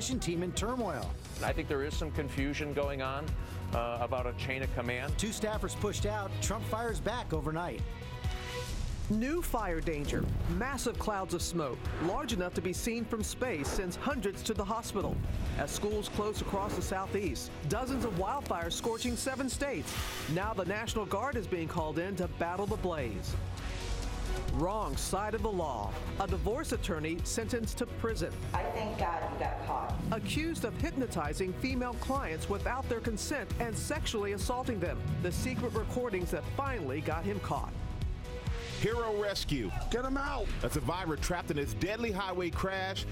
transition team in turmoil. I think there is some confusion going on about a chain of command. 2 staffers pushed out. Trump fires back overnight. New fire danger. Massive clouds of smoke, large enough to be seen from space, sends hundreds to the hospital. As schools close across the southeast, dozens of wildfires scorching 7 states. Now the National Guard is being called in to battle the blaze. Wrong side of the law. A divorce attorney sentenced to prison. I thank God you got caught. Accused of hypnotizing female clients without their consent and sexually assaulting them. The secret recordings that finally got him caught. Hero rescue. Get him out. A survivor trapped in this deadly highway crash,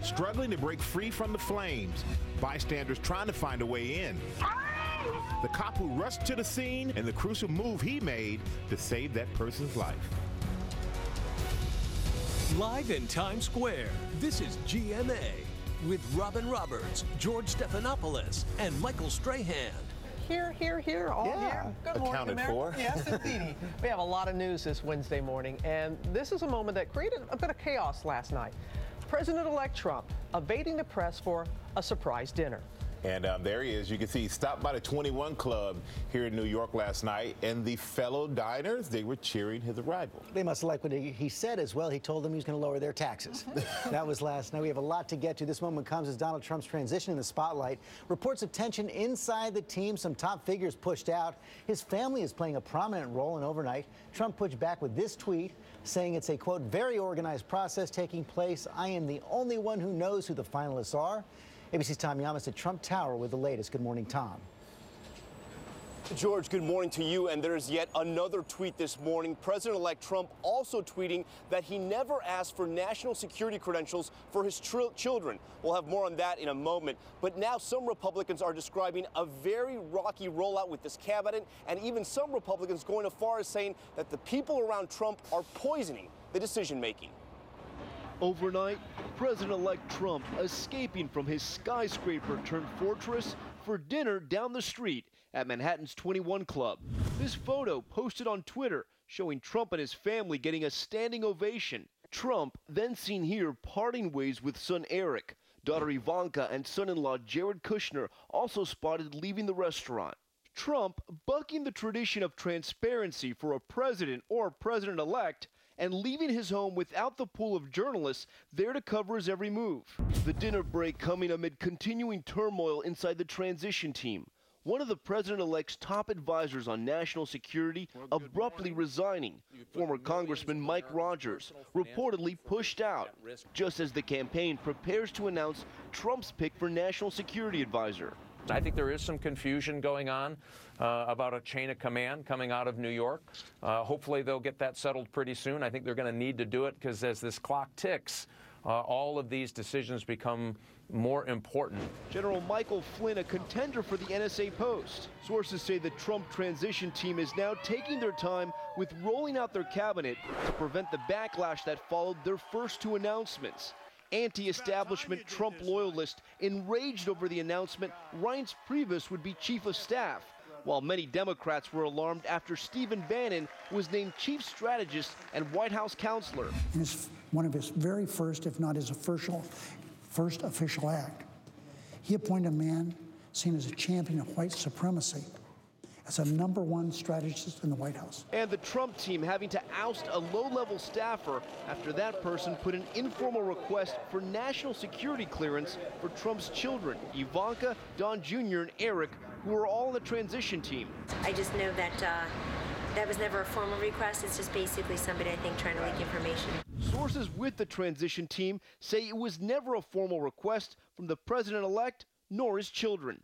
struggling to break free from the flames. Bystanders trying to find a way in. The cop who rushed to the scene and the crucial move he made to save that person's life. Live in Times Square, this is GMA with Robin Roberts, George Stephanopoulos, and Michael Strahan. Here, all here. Good morning, Accounted America. for. Yes, indeed. We have a lot of news this Wednesday morning, and this is a moment that created a bit of chaos last night. President-elect Trump evading the press for a surprise dinner. And there he is. You can see he stopped by the 21 Club here in New York last night, and the fellow diners, they were cheering his arrival. They must have liked what he said as well. He told them he was going to lower their taxes. That was last night. We have a lot to get to. This moment comes as Donald Trump's transition in the spotlight. Reports of tension inside the team. Some top figures pushed out. His family is playing a prominent role in overnight. Trump pushed back with this tweet saying it's a, quote, very organized process taking place. I am the only one who knows who the finalists are. ABC's Tom Yamas at Trump Tower with the latest. Good morning, Tom. George, good morning to you. And there's yet another tweet this morning. President-elect Trump also tweeting that he never asked for national security credentials for his children. We'll have more on that in a moment. But now some Republicans are describing a very rocky rollout with this cabinet, and even some Republicans going as far as saying that the people around Trump are poisoning the decision-making. Overnight, President-elect Trump escaping from his skyscraper-turned-fortress for dinner down the street at Manhattan's 21 Club. This photo posted on Twitter showing Trump and his family getting a standing ovation. Trump then seen here parting ways with son Eric. Daughter Ivanka and son-in-law Jared Kushner also spotted leaving the restaurant. Trump bucking the tradition of transparency for a president or president-elect and leaving his home without the pool of journalists there to cover his every move. The dinner break coming amid continuing turmoil inside the transition team. One of the president-elect's top advisors on national security abruptly resigning. Former Congressman Mike Rogers reportedly pushed out, just as the campaign prepares to announce Trump's pick for national security advisor. I think there is some confusion going on about a chain of command coming out of New York. Hopefully they'll get that settled pretty soon. I think they're going to need to do it because as this clock ticks, all of these decisions become more important. General Michael Flynn, a contender for the NSA post. Sources say the Trump transition team is now taking their time with rolling out their cabinet to prevent the backlash that followed their first 2 announcements. Anti-establishment Trump loyalist enraged over the announcement Reince Priebus would be chief of staff, while many Democrats were alarmed after Stephen Bannon was named chief strategist and White House counselor. And it's one of his very first, if not his first official act. He appointed a man seen as a champion of white supremacy as a #1 strategist in the White House. And the Trump team having to oust a low-level staffer after that person put an informal request for national security clearance for Trump's children, Ivanka, Don Jr., and Eric, who are all in the transition team. I just know that that was never a formal request. It's just basically somebody, I think, trying to leak information. Sources with the transition team say it was never a formal request from the president-elect nor his children.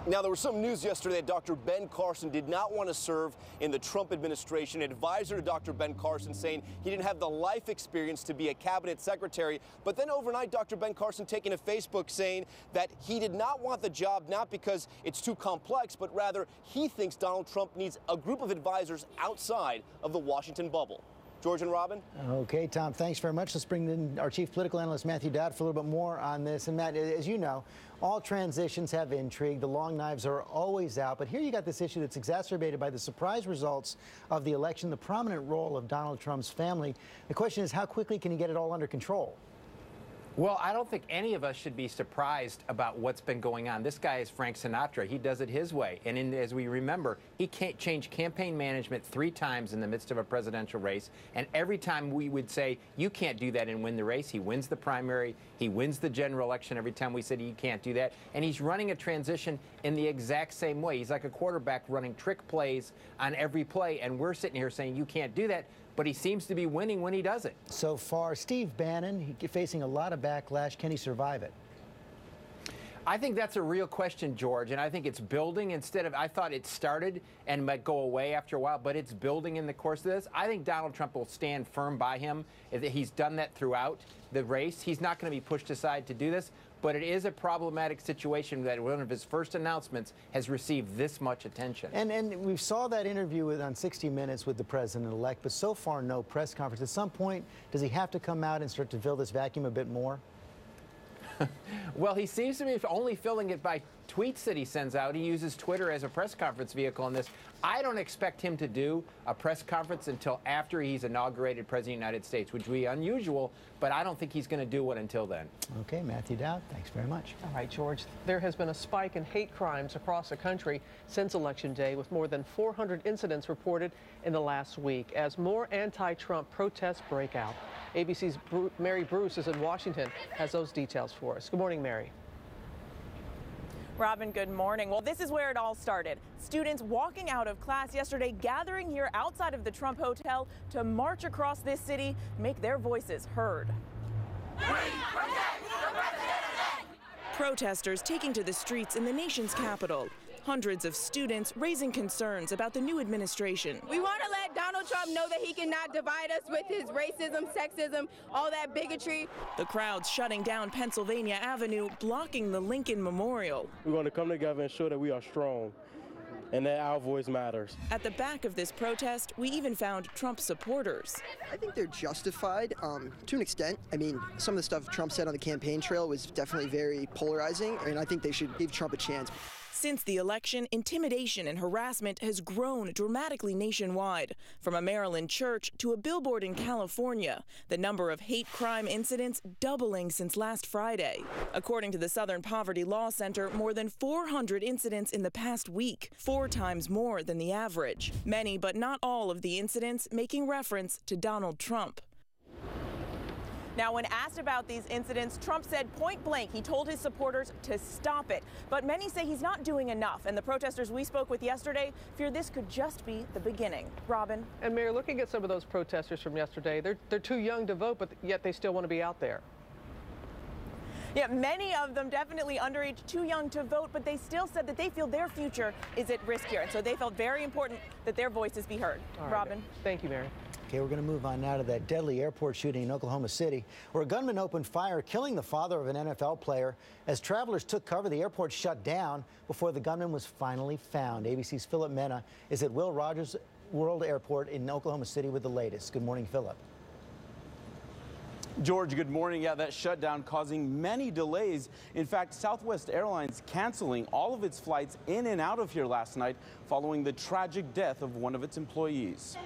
Now, there was some news yesterday that Dr. Ben Carson did not want to serve in the Trump administration. Advisor to Dr. Ben Carson saying he didn't have the life experience to be a cabinet secretary. But then overnight, Dr. Ben Carson taking to Facebook saying that he did not want the job, not because it's too complex, but rather he thinks Donald Trump needs a group of advisors outside of the Washington bubble. George and Robin? Okay, Tom, thanks very much. Let's bring in our chief political analyst, Matthew Dowd, for a little bit more on this. And Matt, as you know, all transitions have intrigue. The long knives are always out. But here you got this issue that's exacerbated by the surprise results of the election, the prominent role of Donald Trump's family. The question is, how quickly can he get it all under control? Well, I don't think any of us should be surprised about what's been going on. This guy is Frank Sinatra. He does it his way. And as we remember, he can't change campaign management 3 times in the midst of a presidential race. And every time we would say, you can't do that and win the race, he wins the primary, he wins the general election every time we said you can't do that. And he's running a transition in the exact same way. He's like a quarterback running trick plays on every play. And we're sitting here saying you can't do that. But he seems to be winning when he does it. So far, Steve Bannon, he's facing a lot of backlash. Can he survive it? I think that's a real question, George, and I think it's building instead of, I thought it started and might go away after a while, but it's building in the course of this. I think Donald Trump will stand firm by him. He's done that throughout the race. He's not going to be pushed aside to do this, but it is a problematic situation that one of his first announcements has received this much attention. And we saw that interview on 60 Minutes with the president-elect, but so far no press conference. At some point, does he have to come out and start to fill this vacuum a bit more? Well, he seems to be only filling it by tweets that he sends out. He uses Twitter as a press conference vehicle on this. I don't expect him to do a press conference until after he's inaugurated President of the United States, which would be unusual, but I don't think he's going to do one until then. Okay, Matthew Dowd, thanks very much. All right, George, there has been a spike in hate crimes across the country since Election Day, with more than 400 incidents reported in the last week as more anti-Trump protests break out. ABC's Mary Bruce is in Washington, has those details for us. Good morning, Mary. Robin, good morning. Well, this is where it all started. Students walking out of class yesterday, gathering here outside of the Trump Hotel to march across this city, make their voices heard. Protesters taking to the streets in the nation's capital. Hundreds of students raising concerns about the new administration. We want to let Donald Trump know that he cannot divide us with his racism, sexism, all that bigotry. The crowds shutting down Pennsylvania Avenue, blocking the Lincoln Memorial. We're going to come together and show that we are strong and that our voice matters. At the back of this protest, we even found Trump supporters. I think they're justified to an extent. I mean, some of the stuff Trump said on the campaign trail was definitely very polarizing, and I think they should give Trump a chance. Since the election, intimidation and harassment has grown dramatically nationwide. From a Maryland church to a billboard in California, the number of hate crime incidents doubling since last Friday. According to the Southern Poverty Law Center, more than 400 incidents in the past week, 4 times more than the average. Many, but not all of the incidents making reference to Donald Trump. Now, when asked about these incidents, Trump said point blank he told his supporters to stop it. But many say he's not doing enough, and the protesters we spoke with yesterday fear this could just be the beginning. Robin? And Mayor, looking at some of those protesters from yesterday, they're too young to vote, but yet they still want to be out there. Yeah, many of them definitely underage, too young to vote, but they still said that they feel their future is at risk here. And so they felt very important that their voices be heard. All right, Robin? Thank you, Mary. Okay, we're going to move on now to that deadly airport shooting in Oklahoma City, where a gunman opened fire, killing the father of an NFL player. As travelers took cover, the airport shut down before the gunman was finally found. ABC's Philip Mena is at Will Rogers World Airport in Oklahoma City with the latest. Good morning, Philip. George, good morning. Yeah, that shutdown causing many delays. In fact, Southwest Airlines canceling all of its flights in and out of here last night following the tragic death of one of its employees.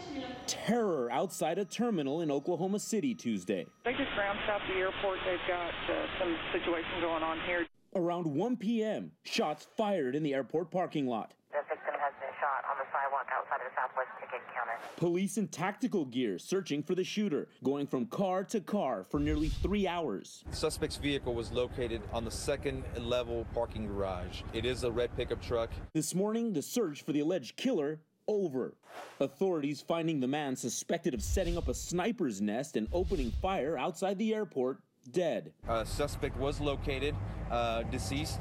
Terror outside a terminal in Oklahoma City Tuesday. They just ground stopped the airport. They've got some situation going on here. Around 1 p.m., shots fired in the airport parking lot. The victim has been shot on the sidewalk outside of the Southwest ticket counter. Police in tactical gear searching for the shooter, going from car to car for nearly 3 hours. The suspect's vehicle was located on the second level parking garage. It is a red pickup truck. This morning, the search for the alleged killer over. Authorities finding the man suspected of setting up a sniper's nest and opening fire outside the airport dead. A suspect was located, deceased,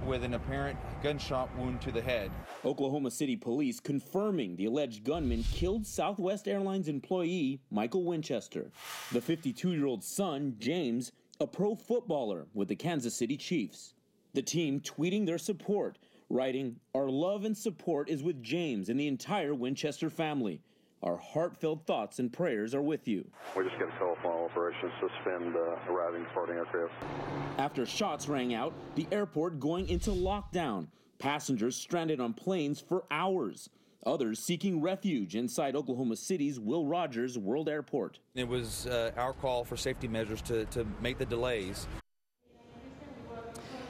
with an apparent gunshot wound to the head. Oklahoma City police confirming the alleged gunman killed Southwest Airlines employee Michael Winchester. The 52-year-old son, James, a pro footballer with the Kansas City Chiefs. The team tweeting their support, writing, "Our love and support is with James and the entire Winchester family. Our heartfelt thoughts and prayers are with you." We just got a telephone operation suspend arriving departing aircraft. After shots rang out, the airport going into lockdown. Passengers stranded on planes for hours. others seeking refuge inside Oklahoma City's Will Rogers World Airport. It was our call for safety measures to make the delays.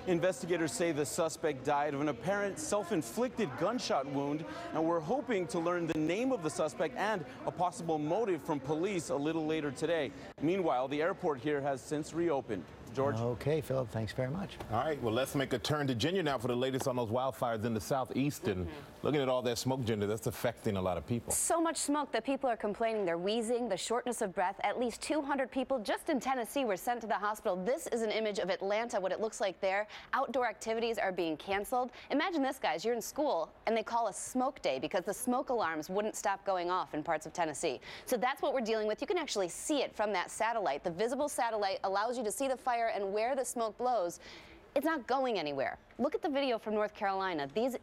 Investigators say the suspect died of an apparent self-inflicted gunshot wound, and we're hoping to learn the name of the suspect and a possible motive from police a little later today. Meanwhile, the airport here has since reopened. George? Okay, Philip, thanks very much. All right, well, let's make a turn to Ginger now for the latest on those wildfires in the southeast. And looking at all that smoke, Ginger, that's affecting a lot of people. So much smoke that people are complaining. They're wheezing, the shortness of breath. At least 200 people just in Tennessee were sent to the hospital. This is an image of Atlanta, what it looks like there. Outdoor activities are being canceled. Imagine this, guys. You're in school, and they call a smoke day because the smoke alarms wouldn't stop going off in parts of Tennessee. So that's what we're dealing with. You can actually see it from that satellite. The visible satellite allows you to see the fire and where the smoke blows. It's not going anywhere. Look at the video from North Carolina. The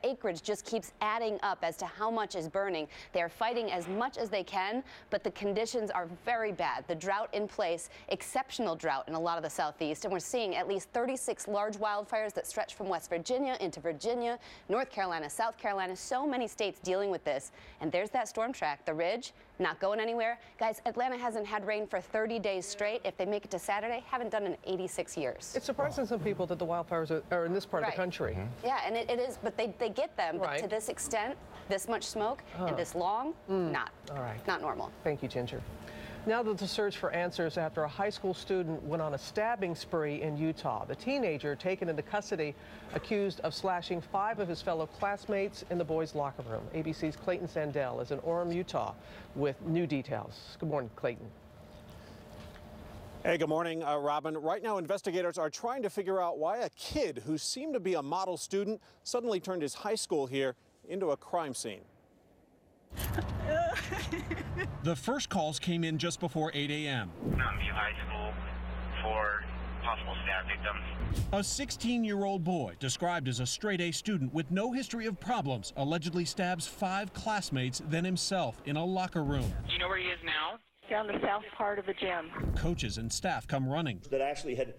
acreage just keeps adding up as to how much is burning. They are fighting as much as they can, but the conditions are very bad. The drought in place, exceptional drought in a lot of the southeast, and we're seeing at least 36 large wildfires that stretch from West Virginia into Virginia, North Carolina, South Carolina, so many states dealing with this. And there's that storm track, the ridge, not going anywhere. Guys, Atlanta hasn't had rain for 30 days straight. If they make it to Saturday, haven't done in 86 years. It's surprising some people that the wildfires are in this part of the country. Yeah, and it is, but they get them. But to this extent, this much smoke and this long, not. All right. Not normal. Thank you, Ginger. Now that the search for answers after a high school student went on a stabbing spree in Utah. The teenager taken into custody accused of slashing 5 of his fellow classmates in the boys' locker room. ABC's Clayton Sandell is in Orem, Utah with new details. Good morning, Clayton. Hey, good morning, Robin. Right now, investigators are trying to figure out why a kid who seemed to be a model student suddenly turned his high school here into a crime scene. The first calls came in just before 8 a.m. Mountain View High School for possible stab victims. A 16-year-old boy, described as a straight-A student with no history of problems, allegedly stabs 5 classmates, then himself, in a locker room. Do you know where he is now? Down the south part of the gym. Coaches and staff come running. That actually had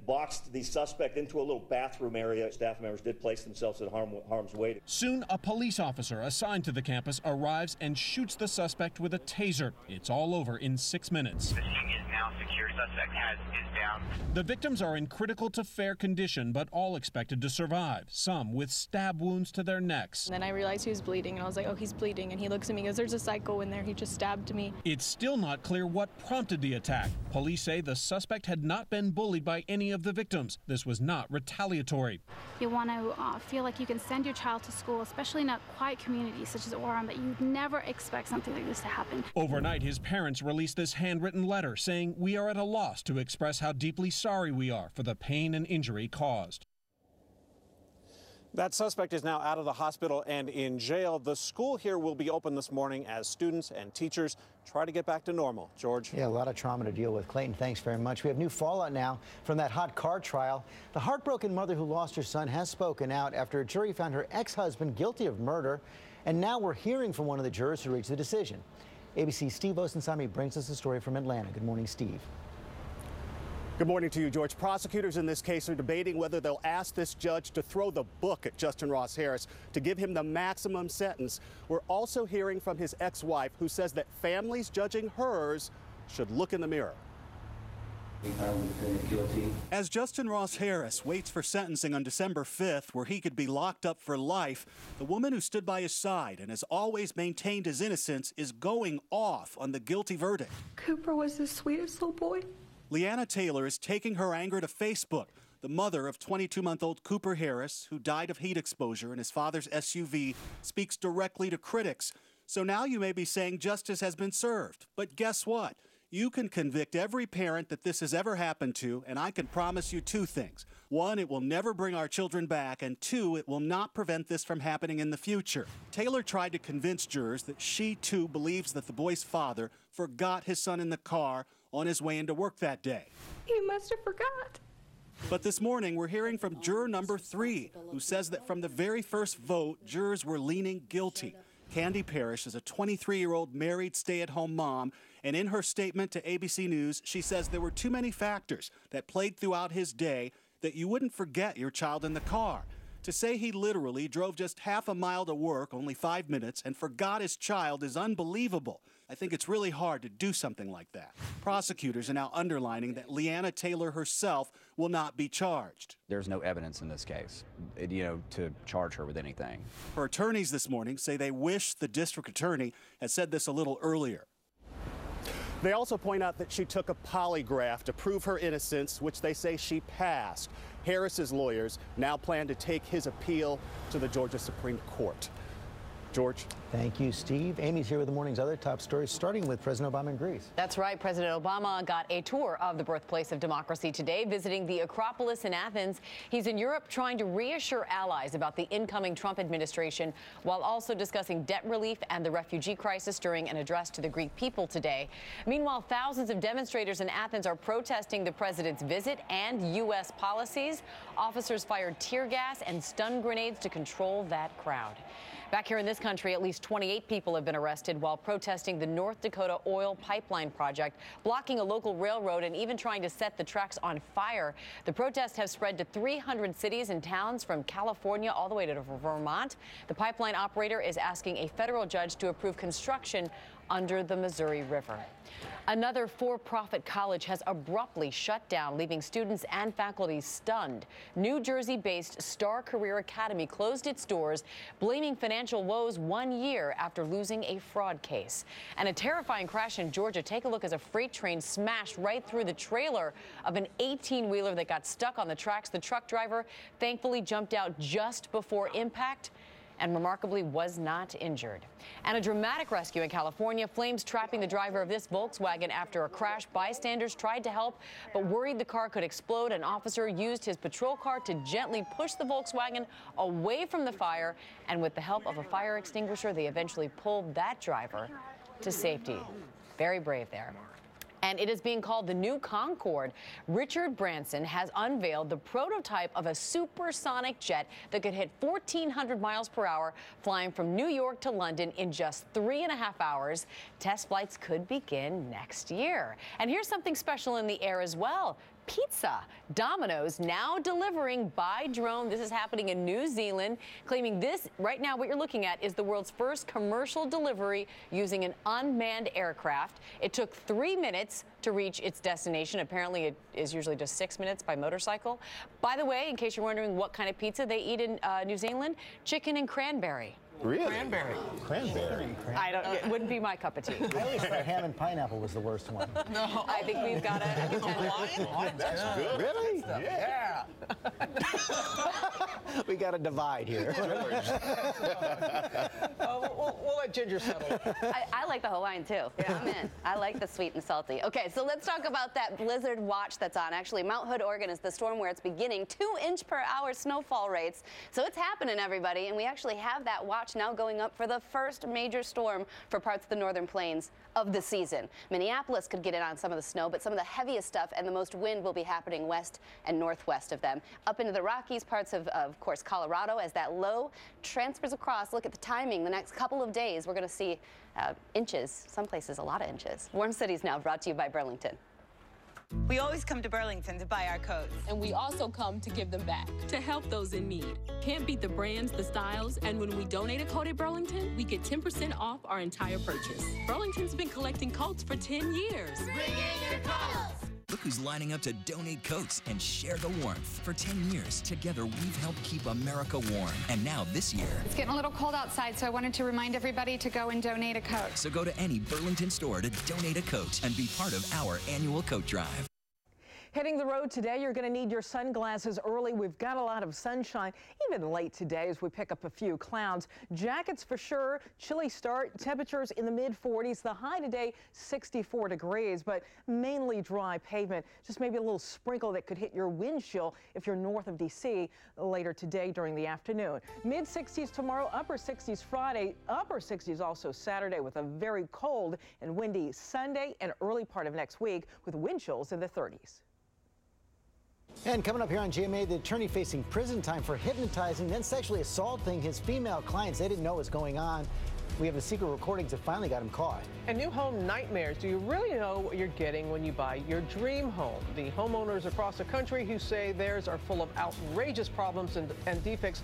boxed the suspect into a little bathroom area. Staff members did place themselves in harm's way. Soon, a police officer assigned to the campus arrives and shoots the suspect with a taser. It's all over in 6 minutes. The scene is now secure. Suspect is down. The victims are in critical to fair condition, but all expected to survive, some with stab wounds to their necks. And then I realized he was bleeding, and I was like, oh, he's bleeding. And he looks at me and goes, there's a psycho in there. He just stabbed me. It's still not clear what prompted the attack. Police say the suspect had not been bullied by any of the victims. This was not retaliatory. You want to feel like you can send your child to school, especially in a quiet community such as Orem, that you'd never expect something like this to happen. Overnight, his parents released this handwritten letter saying, "We are at a loss to express how deeply sorry we are for the pain and injury caused." That suspect is now out of the hospital and in jail. The school here will be open this morning as students and teachers try to get back to normal. George? Yeah, a lot of trauma to deal with. Clayton, thanks very much. We have new fallout now from that hot car trial. The heartbroken mother who lost her son has spoken out after a jury found her ex-husband guilty of murder. And now we're hearing from one of the jurors who reached the decision. ABC's Steve Osensami brings us a story from Atlanta. Good morning, Steve. Good morning to you, George. Prosecutors in this case are debating whether they'll ask this judge to throw the book at Justin Ross Harris to give him the maximum sentence. We're also hearing from his ex-wife, who says that families judging hers should look in the mirror. As Justin Ross Harris waits for sentencing on December 5th, where he could be locked up for life, the woman who stood by his side and has always maintained his innocence is going off on the guilty verdict. Cooper was the sweetest little boy. Leanna Taylor is taking her anger to Facebook. The mother of 22-month-old Cooper Harris, who died of heat exposure in his father's SUV, speaks directly to critics. So now you may be saying justice has been served. But guess what? You can convict every parent that this has ever happened to, and I can promise you 2 things. 1, it will never bring our children back, and 2, it will not prevent this from happening in the future. Taylor tried to convince jurors that she, too, believes that the boy's father forgot his son in the car on his way into work that day. He must have forgot. But this morning, we're hearing from juror number 3, who says that from the very first vote, jurors were leaning guilty. Candy Parrish is a 23-year-old married stay-at-home mom, and in her statement to ABC News, she says there were too many factors that played throughout his day that you wouldn't forget your child in the car. To say he literally drove just half a mile to work, only 5 minutes, and forgot his child is unbelievable. I think it's really hard to do something like that. Prosecutors are now underlining that Leanna Taylor herself will not be charged. There's no evidence in this case, to charge her with anything. Her attorneys this morning say they wish the district attorney had said this a little earlier. They also point out that she took a polygraph to prove her innocence, which they say she passed. Harris's lawyers now plan to take his appeal to the Georgia Supreme Court. George. Thank you, Steve. Amy's here with the morning's other top stories, starting with President Obama in Greece. That's right. President Obama got a tour of the birthplace of democracy today, visiting the Acropolis in Athens. He's in Europe trying to reassure allies about the incoming Trump administration, while also discussing debt relief and the refugee crisis during an address to the Greek people today. Meanwhile, thousands of demonstrators in Athens are protesting the president's visit and U.S. policies. Officers fired tear gas and stun grenades to control that crowd. Back here in this country, at least 28 people have been arrested while protesting the North Dakota oil pipeline project, blocking a local railroad and even trying to set the tracks on fire. The protests have spread to 300 cities and towns from California all the way to Vermont. The pipeline operator is asking a federal judge to approve construction under the Missouri River. Another for-profit college has abruptly shut down, leaving students and faculty stunned. New Jersey-based Star Career Academy closed its doors, blaming financial woes 1 year after losing a fraud case. And a terrifying crash in Georgia. Take a look as a freight train smashed right through the trailer of an 18-wheeler that got stuck on the tracks. The truck driver thankfully jumped out just before impact and remarkably was not injured. And a dramatic rescue in California, flames trapping the driver of this Volkswagen after a crash. Bystanders tried to help, but worried the car could explode. An officer used his patrol car to gently push the Volkswagen away from the fire, and with the help of a fire extinguisher, they eventually pulled that driver to safety. Very brave there. And it is being called the new Concorde. Richard Branson has unveiled the prototype of a supersonic jet that could hit 1,400 miles per hour, flying from New York to London in just 3.5 hours. Test flights could begin next year. And here's something special in the air as well. Pizza. Domino's now delivering by drone. This is happening in New Zealand, claiming this right now what you're looking at is the world's first commercial delivery using an unmanned aircraft. It took 3 minutes to reach its destination. Apparently it is usually just 6 minutes by motorcycle. By the way, in case you're wondering what kind of pizza they eat in New Zealand, chicken and cranberry. Really? Cranberry. It wouldn't be my cup of tea. I always thought ham and pineapple was the worst one. No, I think we've got a contender. That's good. Really? Yeah. We got a divide here. We'll let Ginger settle. I like the Hawaiian too. Yeah, I'm in. I like the sweet and salty. Okay, so let's talk about that blizzard watch that's on. Actually, Mount Hood, Oregon is the storm where it's beginning. 2-inch per hour snowfall rates. So it's happening, everybody. And we actually have that watch now going up for the first major storm for parts of the northern plains of the season. Minneapolis could get in on some of the snow, but some of the heaviest stuff and the most wind will be happening west and northwest of them. Up into the Rockies, parts of course, Colorado, as that low transfers across. Look at the timing. The next couple of days, we're going to see inches, some places a lot of inches. Warm Cities Now, brought to you by Burlington. We always come to Burlington to buy our coats. And we also come to give them back, to help those in need. Can't beat the brands, the styles, and when we donate a coat at Burlington, we get 10% off our entire purchase. Burlington's been collecting coats for 10 years. Bring in your coats! Look who's lining up to donate coats and share the warmth. For 10 years, together we've helped keep America warm. And now this year, it's getting a little cold outside, so I wanted to remind everybody to go and donate a coat. So go to any Burlington store to donate a coat and be part of our annual coat drive. Hitting the road today, you're going to need your sunglasses early. We've got a lot of sunshine, even late today as we pick up a few clouds. Jackets for sure. Chilly start. Temperatures in the mid-40s. The high today, 64 degrees, but mainly dry pavement. Just maybe a little sprinkle that could hit your windshield if you're north of D.C. later today during the afternoon. Mid-60s tomorrow, upper 60s Friday, upper 60s also Saturday with a very cold and windy Sunday and early part of next week with wind chills in the 30s. And coming up here on GMA, the attorney facing prison time for hypnotizing, then sexually assaulting his female clients. They didn't know what was going on. We have the secret recordings that finally got him caught. And new home nightmares. Do you really know what you're getting when you buy your dream home? The homeowners across the country who say theirs are full of outrageous problems and defects